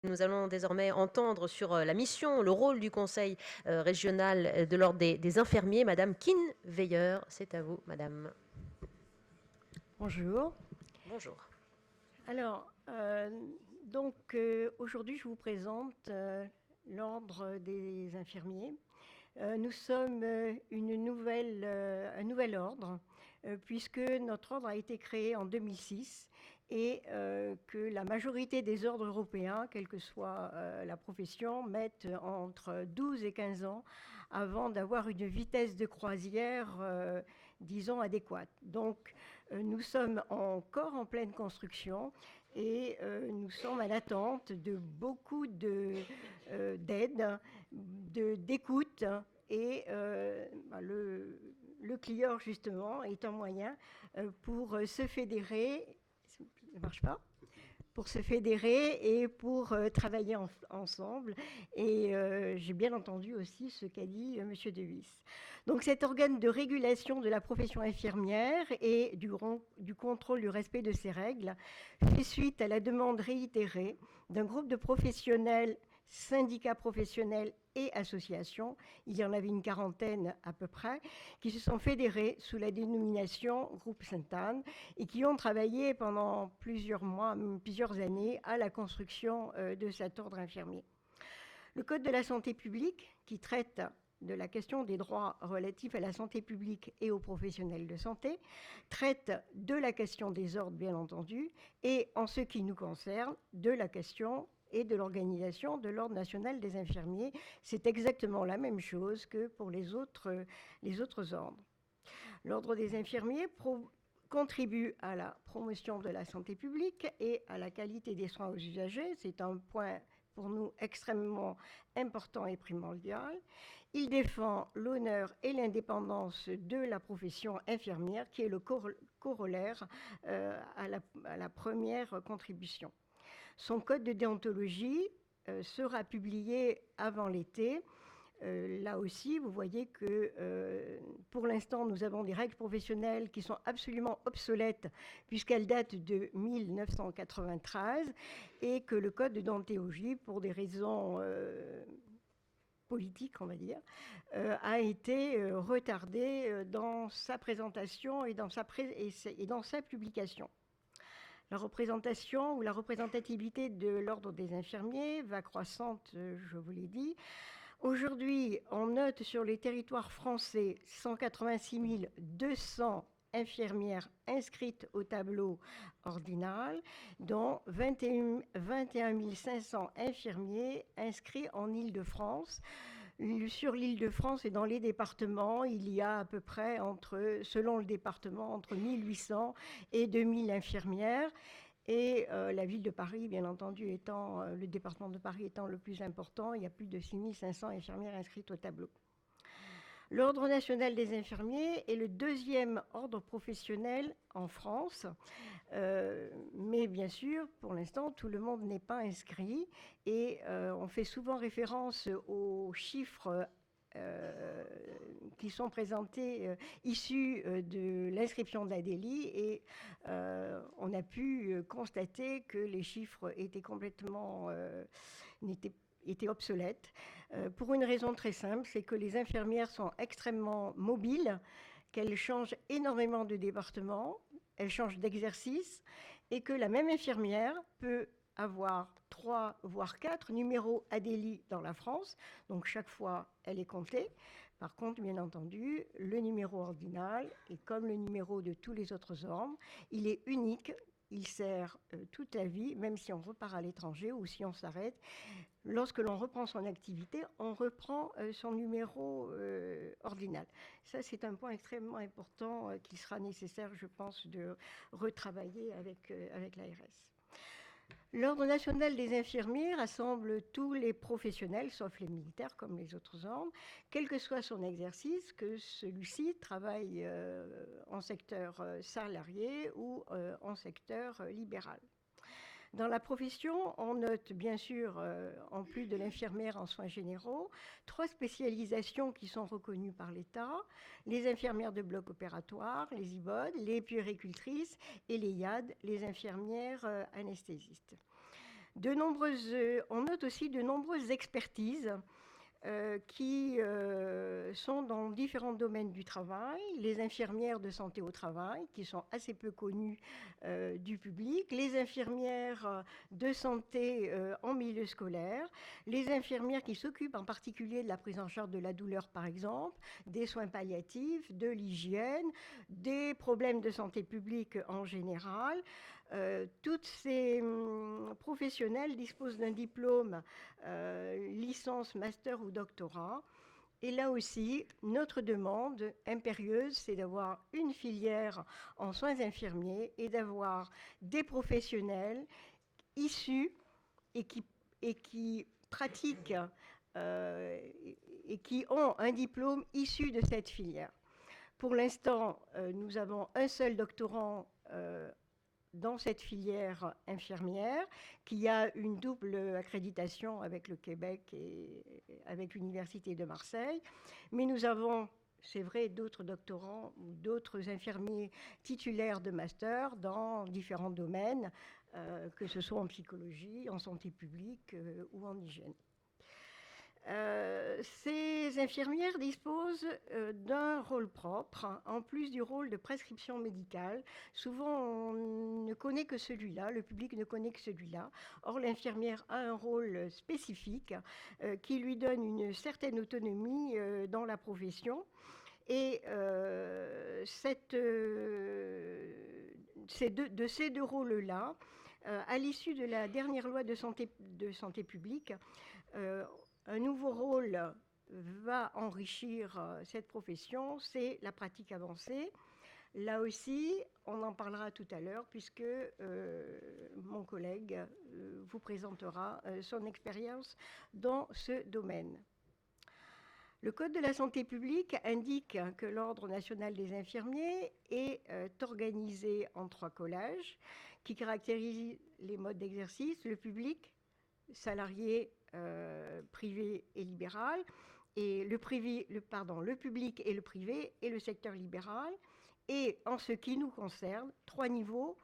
Nous allons désormais entendre sur la mission, le rôle du Conseil régional de l'Ordre des infirmiers. Madame Kinveiller, c'est à vous, madame. Bonjour. Bonjour. Alors, aujourd'hui, je vous présente l'Ordre des infirmiers. Nous sommes un nouvel ordre, puisque notre ordre a été créé en 2006 et que la majorité des ordres européens, quelle que soit la profession, mettent entre 12 et 15 ans avant d'avoir une vitesse de croisière, disons, adéquate. Donc, nous sommes encore en pleine construction et nous sommes à l'attente de beaucoup d'aide, d'écoute et le CLIOR justement est un moyen pour se fédérer, ça ne marche pas, pour se fédérer et pour travailler ensemble. Et j'ai bien entendu aussi ce qu'a dit M. De Wies. Donc cet organe de régulation de la profession infirmière et du contrôle du respect de ces règles fait suite à la demande réitérée d'un groupe de professionnels, syndicats professionnels et associations, il y en avait une quarantaine à peu près, qui se sont fédérés sous la dénomination Groupe Sainte-Anne et qui ont travaillé pendant plusieurs mois, plusieurs années à la construction de cet ordre infirmier. Le Code de la santé publique, qui traite de la question des droits relatifs à la santé publique et aux professionnels de santé, traite de la question des ordres, bien entendu, et en ce qui nous concerne, de la question et de l'organisation de l'Ordre national des infirmiers. C'est exactement la même chose que pour les autres ordres. L'Ordre des infirmiers contribue à la promotion de la santé publique et à la qualité des soins aux usagers. C'est un point pour nous extrêmement important et primordial. Il défend l'honneur et l'indépendance de la profession infirmière, qui est le corollaire à la première contribution. Son code de déontologie sera publié avant l'été. Là aussi, vous voyez que pour l'instant, nous avons des règles professionnelles qui sont absolument obsolètes puisqu'elles datent de 1993 et que le code de déontologie, pour des raisons politiques, on va dire, a été retardé dans sa présentation et dans sa publication. La représentation ou la représentativité de l'ordre des infirmiers va croissante, je vous l'ai dit. Aujourd'hui, on note sur les territoires français 186 200 infirmières inscrites au tableau ordinal, dont 21 500 infirmiers inscrits en Île-de-France. Sur l'Île-de-France et dans les départements, il y a à peu près, selon le département, entre 1800 et 2000 infirmières. Et la ville de Paris, bien entendu, le département de Paris étant le plus important, il y a plus de 6500 infirmières inscrites au tableau. L'Ordre national des infirmiers est le deuxième ordre professionnel en France, mais bien sûr, pour l'instant, tout le monde n'est pas inscrit et on fait souvent référence aux chiffres qui sont présentés issus de l'inscription de la DELI et on a pu constater que les chiffres étaient complètement étaient obsolètes pour une raison très simple, c'est que les infirmières sont extrêmement mobiles, qu'elles changent énormément de département, elles changent d'exercice et que la même infirmière peut avoir 3 voire 4 numéros ADELI dans la France, donc chaque fois elle est comptée. Par contre, bien entendu, le numéro ordinal est comme le numéro de tous les autres ordres, il est unique, il sert toute la vie, même si on repart à l'étranger ou si on s'arrête. Lorsque l'on reprend son activité, on reprend son numéro ordinal. Ça, c'est un point extrêmement important qu'il sera nécessaire, je pense, de retravailler avec l'ARS. L'Ordre national des infirmiers rassemble tous les professionnels, sauf les militaires comme les autres ordres, quel que soit son exercice, que celui-ci travaille en secteur salarié ou en secteur libéral. Dans la profession, on note bien sûr, en plus de l'infirmière en soins généraux, 3 spécialisations qui sont reconnues par l'État, les infirmières de bloc opératoire, les IBOD, les puéricultrices et les IAD, les infirmières anesthésistes. On note aussi de nombreuses expertises qui sont dans différents domaines du travail, les infirmières de santé au travail, qui sont assez peu connues du public, les infirmières de santé en milieu scolaire, les infirmières qui s'occupent en particulier de la prise en charge de la douleur, par exemple, des soins palliatifs, de l'hygiène, des problèmes de santé publique en général. Toutes ces professionnels disposent d'un diplôme licence, master ou doctorat. Et là aussi, notre demande impérieuse, c'est d'avoir une filière en soins infirmiers et d'avoir des professionnels issus et qui pratiquent et qui ont un diplôme issu de cette filière. Pour l'instant, nous avons un seul doctorant dans cette filière infirmière, qui a une double accréditation avec le Québec et avec l'Université de Marseille. Mais nous avons, c'est vrai, d'autres doctorants ou d'autres infirmiers titulaires de master dans différents domaines, que ce soit en psychologie, en santé publique ou en hygiène. Ces infirmières disposent d'un rôle propre, en plus du rôle de prescription médicale. Souvent, on ne connaît que celui-là, le public ne connaît que celui-là. Or, l'infirmière a un rôle spécifique qui lui donne une certaine autonomie dans la profession. Et de ces deux rôles-là, à l'issue de la dernière loi de santé publique, un nouveau rôle va enrichir cette profession, c'est la pratique avancée. Là aussi, on en parlera tout à l'heure puisque mon collègue vous présentera son expérience dans ce domaine. Le Code de la santé publique indique que l'Ordre national des infirmiers est organisé en 3 collèges qui caractérisent les modes d'exercice, le public, salarié, privé et libéral, et le public et le privé et le secteur libéral. Et en ce qui nous concerne, 3 niveaux,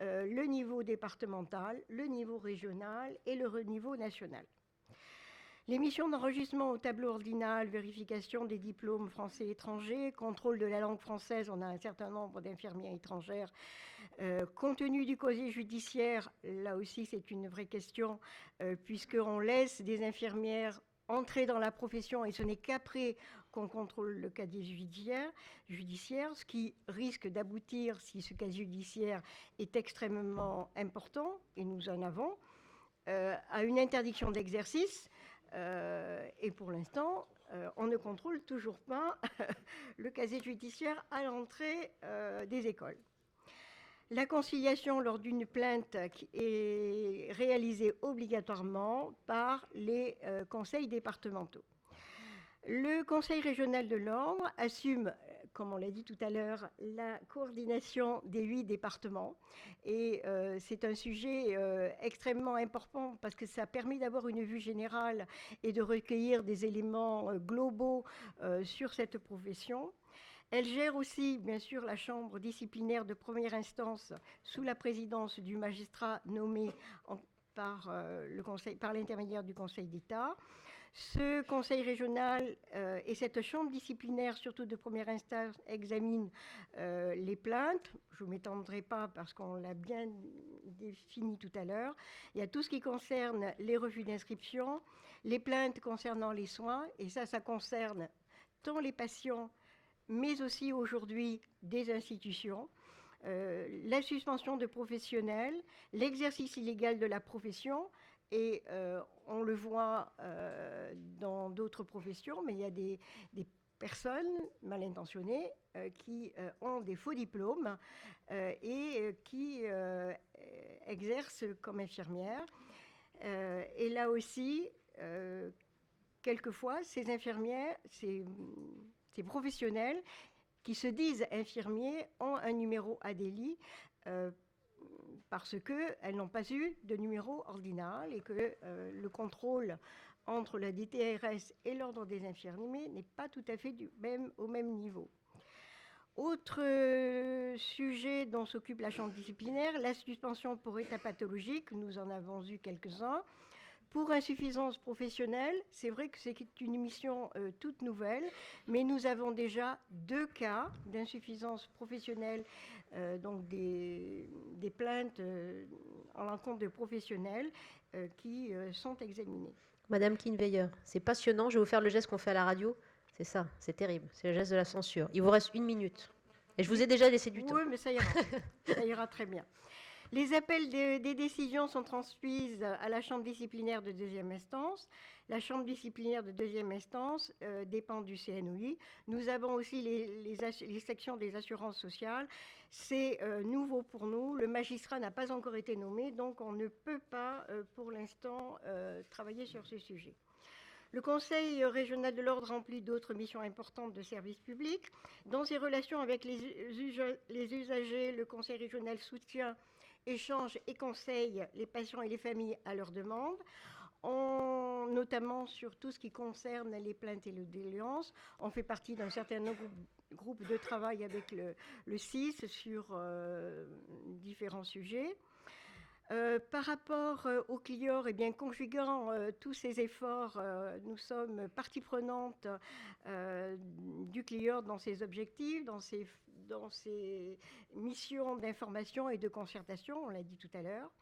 le niveau départemental, le niveau régional et le niveau national. Les missions d'enregistrement au tableau ordinal, vérification des diplômes français et étrangers, contrôle de la langue française, on a un certain nombre d'infirmières étrangères. Compte tenu du casier judiciaire, là aussi c'est une vraie question, puisqu'on laisse des infirmières entrer dans la profession et ce n'est qu'après qu'on contrôle le casier judiciaire, ce qui risque d'aboutir, si ce casier judiciaire est extrêmement important, et nous en avons, à une interdiction d'exercice. Et pour l'instant, on ne contrôle toujours pas le casier judiciaire à l'entrée des écoles. La conciliation lors d'une plainte est réalisée obligatoirement par les conseils départementaux. Le Conseil régional de l'Ordre assume, comme on l'a dit tout à l'heure, la coordination des 8 départements. Et c'est un sujet extrêmement important parce que ça permet d'avoir une vue générale et de recueillir des éléments globaux sur cette profession. Elle gère aussi, bien sûr, la chambre disciplinaire de première instance sous la présidence du magistrat nommé par l'intermédiaire du Conseil d'État. Ce conseil régional et cette chambre disciplinaire, surtout de première instance, examinent les plaintes. Je ne m'étendrai pas parce qu'on l'a bien défini tout à l'heure. Il y a tout ce qui concerne les refus d'inscription, les plaintes concernant les soins, et ça concerne tant les patients mais aussi aujourd'hui des institutions, la suspension de professionnels, l'exercice illégal de la profession, et on le voit dans d'autres professions, mais il y a des personnes mal intentionnées qui ont des faux diplômes et qui exercent comme infirmières. Et là aussi, quelquefois, ces infirmières, ces professionnels qui se disent infirmiers ont un numéro ADELI parce qu'elles n'ont pas eu de numéro ordinal et que le contrôle entre la DTRS et l'Ordre des infirmiers n'est pas tout à fait au même niveau. Autre sujet dont s'occupe la chambre disciplinaire, la suspension pour état pathologique, nous en avons eu quelques-uns. Pour insuffisance professionnelle, c'est vrai que c'est une mission toute nouvelle, mais nous avons déjà 2 cas d'insuffisance professionnelle, donc des plaintes en l'encontre de professionnels qui sont examinées. Madame Kinveiller, c'est passionnant. Je vais vous faire le geste qu'on fait à la radio. C'est ça, c'est terrible. C'est le geste de la censure. Il vous reste 1 minute. Et je vous ai déjà laissé du temps. Oui, mais ça ira. Ça ira très bien. Les appels des décisions sont transmises à la chambre disciplinaire de deuxième instance. La chambre disciplinaire de deuxième instance dépend du CNOI. Nous avons aussi les sections des assurances sociales. C'est nouveau pour nous. Le magistrat n'a pas encore été nommé, donc on ne peut pas pour l'instant travailler sur ce sujet. Le Conseil régional de l'ordre remplit d'autres missions importantes de service public. Dans ses relations avec les usagers, le Conseil régional soutient, échange et conseille les patients et les familles à leur demande, notamment sur tout ce qui concerne les plaintes et les déliances. On fait partie d'un certain groupe de travail avec le CIS sur différents sujets. Par rapport au CLIOR, eh bien, conjuguant tous ces efforts, nous sommes partie prenante du CLIOR dans ses objectifs, dans ses missions d'information et de concertation, on l'a dit tout à l'heure.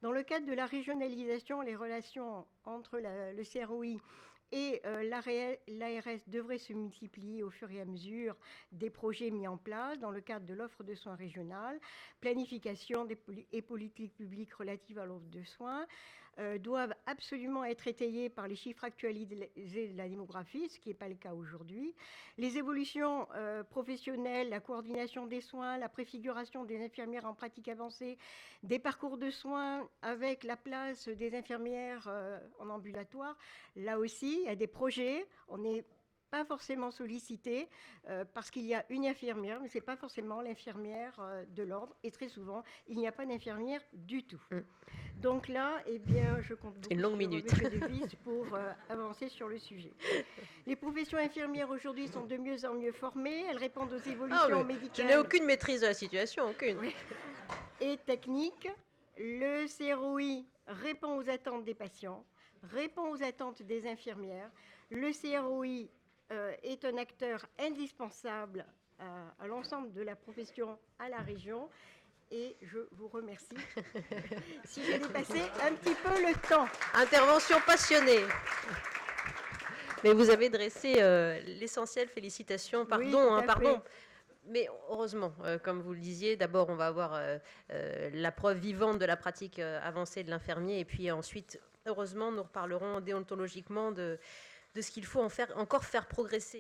Dans le cadre de la régionalisation, les relations entre le CROI et l'ARS devraient se multiplier au fur et à mesure des projets mis en place dans le cadre de l'offre de soins régionale, planification et politiques publiques relatives à l'offre de soins, doivent absolument être étayées par les chiffres actualisés de la démographie, ce qui n'est pas le cas aujourd'hui. Les évolutions professionnelles, la coordination des soins, la préfiguration des infirmières en pratique avancée, des parcours de soins avec la place des infirmières en ambulatoire, là aussi, il y a des projets, on n'est pas forcément sollicité parce qu'il y a une infirmière, mais ce n'est pas forcément l'infirmière de l'ordre, et très souvent, il n'y a pas d'infirmière du tout. Donc là, eh bien, je compte beaucoup sur M. Devis pour avancer sur le sujet. Les professions infirmières aujourd'hui sont de mieux en mieux formées, elles répondent aux évolutions médicales. Je n'ai aucune maîtrise de la situation, aucune. Oui. Et techniques. Le CROI répond aux attentes des patients, répond aux attentes des infirmières. Le CROI est un acteur indispensable à l'ensemble de la profession à la région. Et je vous remercie si j'ai dépassé un petit peu le temps. Intervention passionnée. Mais vous avez dressé l'essentiel. Félicitations. Pardon, oui, pardon. Mais heureusement, comme vous le disiez, d'abord on va avoir la preuve vivante de la pratique avancée de l'infirmier, et puis ensuite, heureusement, nous reparlerons déontologiquement de ce qu'il faut encore faire progresser.